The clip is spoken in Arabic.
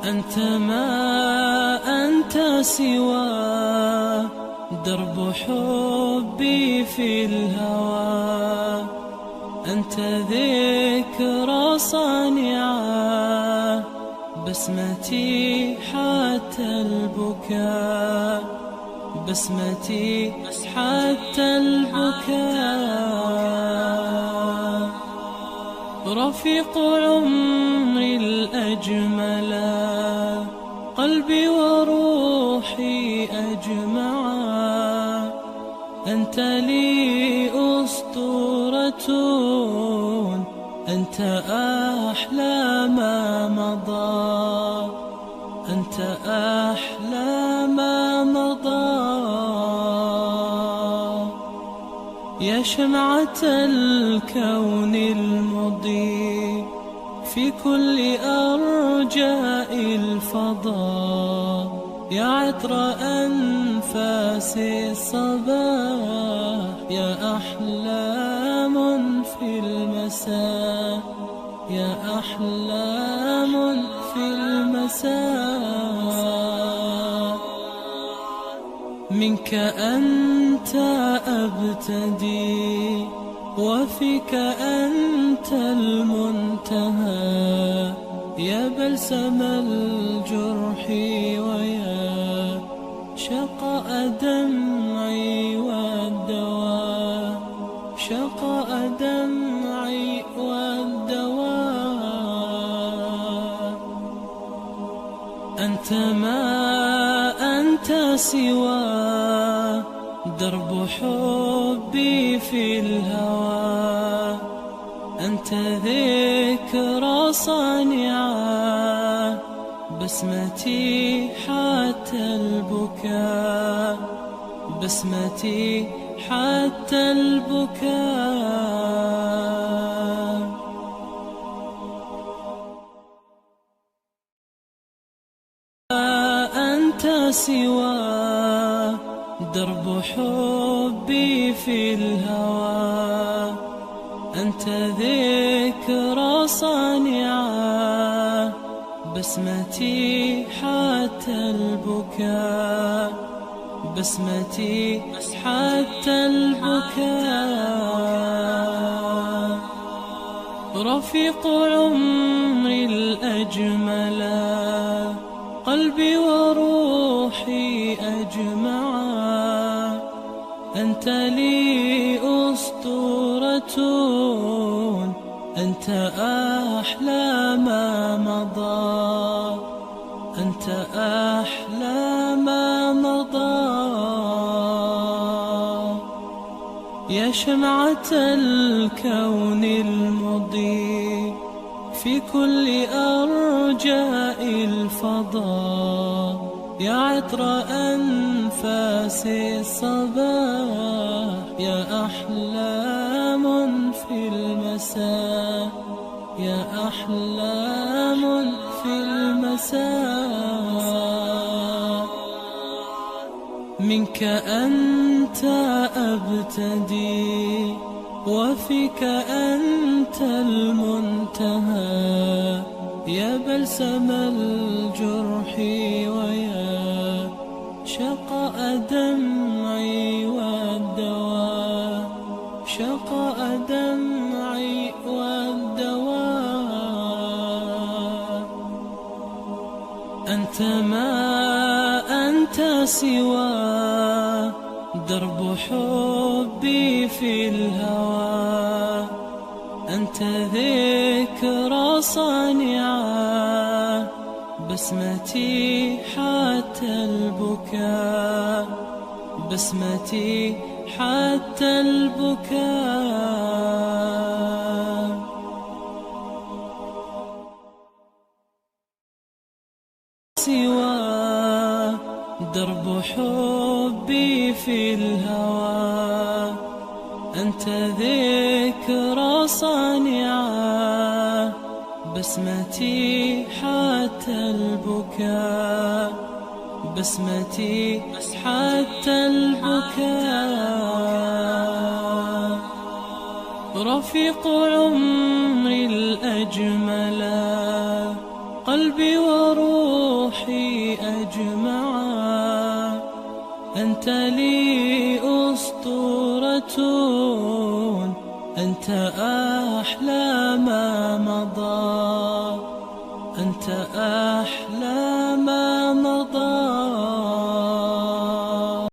أنت ما أنت سوى درب حبي في الهوى. أنت ذكرى صانعة بسمتي حتى البكاء، بسمتي حتى البكاء. رفيق عمري الأجملا، قلبي وروحي أجمعا. أنت لي أسطورة، أنت أحلى ما مضى، أنت أحلى ما مضى. يا شمعة الكون المضيء في كل أرجاء الفضاء، يا عطر أنفاس الصباح، يا أحلام في المساء، يا أحلام في المساء. منك أنت أبتدي وفيك أنت المنتهى، يا بلسم الجرح ويا شقاء دمعي والدواء، شقاء دمعي والدواء. أنت ما أنت سوى درب حبي في الهوى. أنت ذكرى صانعة بسمتي حتى البكاء، بسمتي حتى البكاء. أنت سوى درب حبي في الهوى. أنت ذكرى صانعة بسمتي حتى البكاء، بسمتي حتى البكاء. رفيق عمري الأجملا، قلبي وروحي أجمعا. أنت لي أسطورة، أنت أحلى ما مضى، أنت أحلى ما مضى. يا شمعة الكون المضيء في كل أرجاء الفضاء، يا عطر أنفاس الصباح، يا أحلام في المساء، يا أحلام في المساء. منك أنت أبتدي وفيك أنت المنتهى، يا بلسم الجرح ويا شقاء دمعي والدواء، شقاء دمعي والدواء. أنت ما أنت سوى درب حبي في الهوى. أنت ذكرى صانعة بسمتي حتى البكاء، بسمتي حتى البكاء. سوى درب حبي في الهوى. أنت ذكرى صانعة بسمتي حتى البكاء، بسمتي حتى البكاء. رفيق عمري الأجملا، قلبي وروحي أنت لي أسطورة، أنت أحلى ما مضى، أنت أحلى ما